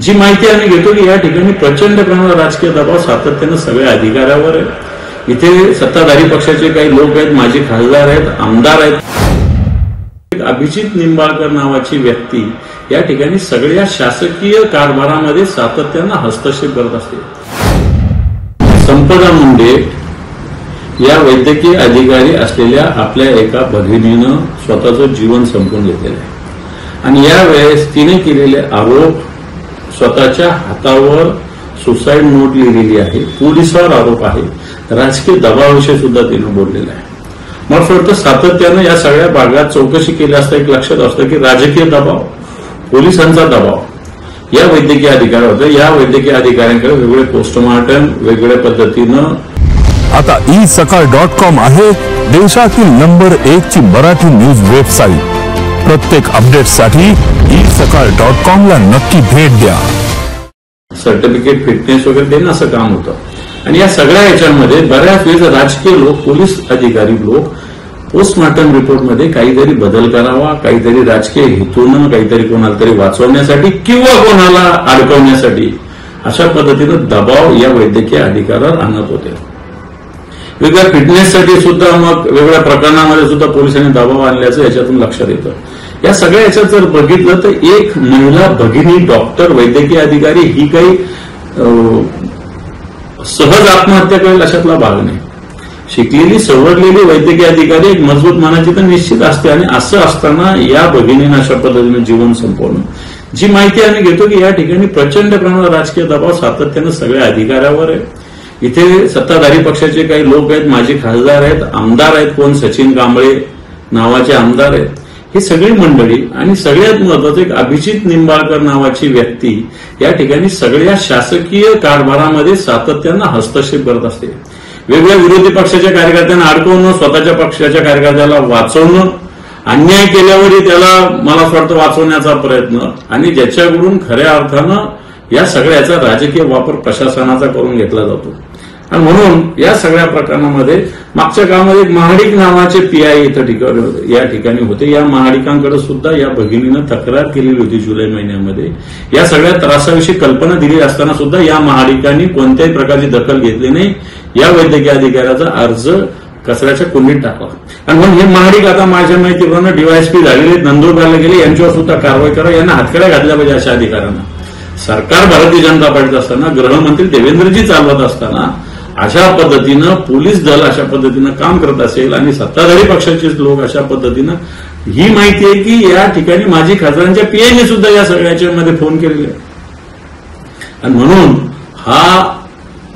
जी माहिती आम्ही घेतो की या ठिकाणी प्रचंड प्रमाणात राजकीय दबाव सातत्याने सगळ्या अधिकाऱ्यावर आहे. इथे सत्ताधारी पक्षाचे काही लोक आहेत, माजी खासदार आहेत, आमदार आहेत. अभिजित निंबाळकर नावाची व्यक्ती या ठिकाणी सगळ्या शासकीय कारभारामध्ये सातत्याने हस्तक्षेप करत असते. संपदा मुंडे या वैद्यकीय अधिकारी असलेल्या आपल्या एका भगिनीनं स्वतःचं जीवन संपवून घेतलेलं आहे आणि यावेळेस तिने केलेले आरोप, स्वतःच्या हातावर सुसाईड नोट लिहिलेली आहे, पोलिसावर आरोप आहे, राजकीय दबावाविषयी सुद्धा तिने बोललेलं आहे. मला असं वाटतं सातत्यानं या सगळ्या भागात चौकशी केली असता एक लक्षात असतं की राजकीय दबाव, पोलिसांचा दबाव या वैद्यकीय अधिकाऱ्यावर होतं. या वैद्यकीय अधिकाऱ्यांकडे वेगवेगळे पोस्टमार्टम वेगवेगळ्या पद्धतीनं. आता isakal.com आहे देशातील नंबर 1 ची मराठी न्यूज वेबसाईट. प्रत्येक अपडेटसाठी isakal.com ला नक्की भेट द्या. सर्टिफिकेट फिटनेस वगैरे देणं असं काम होतं आणि या सगळ्या याच्यामध्ये बऱ्याच वेळेस राजकीय लोक, पोलीस अधिकारी लोक पोस्टमार्टम रिपोर्टमध्ये काहीतरी बदल करावा, काहीतरी राजकीय हेतून, काहीतरी कोणाला तरी वाचवण्यासाठी किंवा कोणाला अडकवण्यासाठी अशा पद्धतीनं दबाव या वैद्यकीय अधिकाऱ्यावर आणत होते. वेगळ्या फिटनेससाठी सुद्धा मग वेगळ्या प्रकरणामध्ये सुद्धा पोलिसांनी दबाव आणल्याचं याच्यातून लक्षात येतं. या सगळ्या याच्यात जर बघितलं तर एक महिला भगिनी डॉक्टर वैद्यकीय अधिकारी ही काही सहज आत्महत्या करेल अशातला भाग नाही. शिकलेली सवरलेली वैद्यकीय अधिकारी एक मजबूत मनाची तर निश्चित असते आणि असं असताना या भगिनीनं अशा पद्धतीने जीवन संपवणं. जी माहिती आम्ही घेतो की या ठिकाणी प्रचंड प्रमाणात राजकीय दबाव सातत्यानं सगळ्या अधिकाऱ्यावर आहे. इथे सत्ताधारी पक्षाचे काही लोक आहेत, माजी खासदार आहेत, आमदार आहेत, कोण सचिन कांबळे नावाचे आमदार आहेत, ही सगळी मंडळी आणि सगळ्यात महत्वाचं एक अभिजित निंबाळकर नावाची व्यक्ती या ठिकाणी सगळ्या शासकीय कारभारामध्ये सातत्यानं हस्तक्षेप करत असते. वेगवेगळ्या विरोधी पक्षाच्या कार्यकर्त्यांना अडकवणं, स्वतःच्या पक्षाच्या कार्यकर्त्याला वाचवणं, अन्याय केल्यावरही त्याला मला असं वाटतं वाचवण्याचा प्रयत्न आणि ज्याच्याकडून खऱ्या अर्थानं या सगळ्याचा राजकीय वापर प्रशासनाचा करून घेतला जातो. आणि म्हणून या सगळ्या प्रकरणामध्ये मागच्या काळामध्ये एक महाडिक नावाचे पीआय या ठिकाणी होते. या महाडिकांकडे सुद्धा या भगिनीनं तक्रार केलेली होती जुलै महिन्यामध्ये. या सगळ्या त्रासाविषयी कल्पना दिली असताना सुद्धा या महाडिकांनी कोणत्याही प्रकारची दखल घेतली नाही. या वैद्यकीय अधिकाऱ्याचा अर्ज कचऱ्याच्या कुंडीत टाकला आणि म्हणून हे महाडिक आता माझ्या माहितीप्रमाणे डीवायएसपी झालेले, नंदुरबारला गेले, यांच्यावर सुद्धा कारवाई करा, यांना हातकड्या घातल्या पाहिजे अशा अधिकाऱ्यांना. सरकार भारतीय जनता पार्टीत असताना, गृहमंत्री देवेंद्रजी चालवत असताना अशा पद्धतीनं पोलीस दल अशा पद्धतीनं काम करत असेल आणि सत्ताधारी पक्षाचे लोक अशा पद्धतीनं, ही माहिती आहे की या ठिकाणी माजी खासदारांच्या पीआयने सुद्धा या सगळ्याच्यामध्ये फोन केलेले आहे. आणि म्हणून हा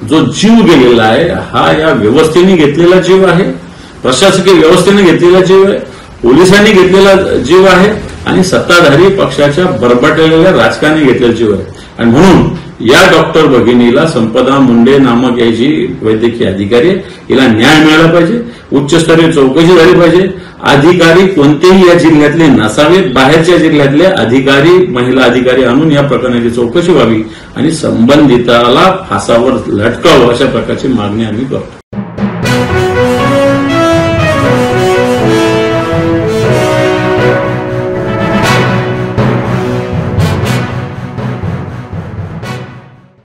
जो जीव गेलेला आहे हा या व्यवस्थेने घेतलेला जीव आहे, प्रशासकीय व्यवस्थेने घेतलेला जीव आहे, पोलिसांनी घेतलेला जीव आहे आणि सत्ताधारी पक्षाच्या बरबटलेल्या राजकारणी घेतलेला जीव आहे. आणि म्हणून या डॉक्टर भगिनीला, संपदा मुंडे नामक या जी वैद्यकीय अधिकारी आहे, हिला न्याय मिळाला पाहिजे, उच्चस्तरीय चौकशी झाली पाहिजे. अधिकारी कोणतेही या जिल्ह्यातले नसावेत, बाहेरच्या जिल्ह्यातले अधिकारी, महिला अधिकारी आणून या प्रकरणाची चौकशी व्हावी आणि संबंधिताला फासावर लटकावं अशा प्रकारची मागणी आम्ही करतो.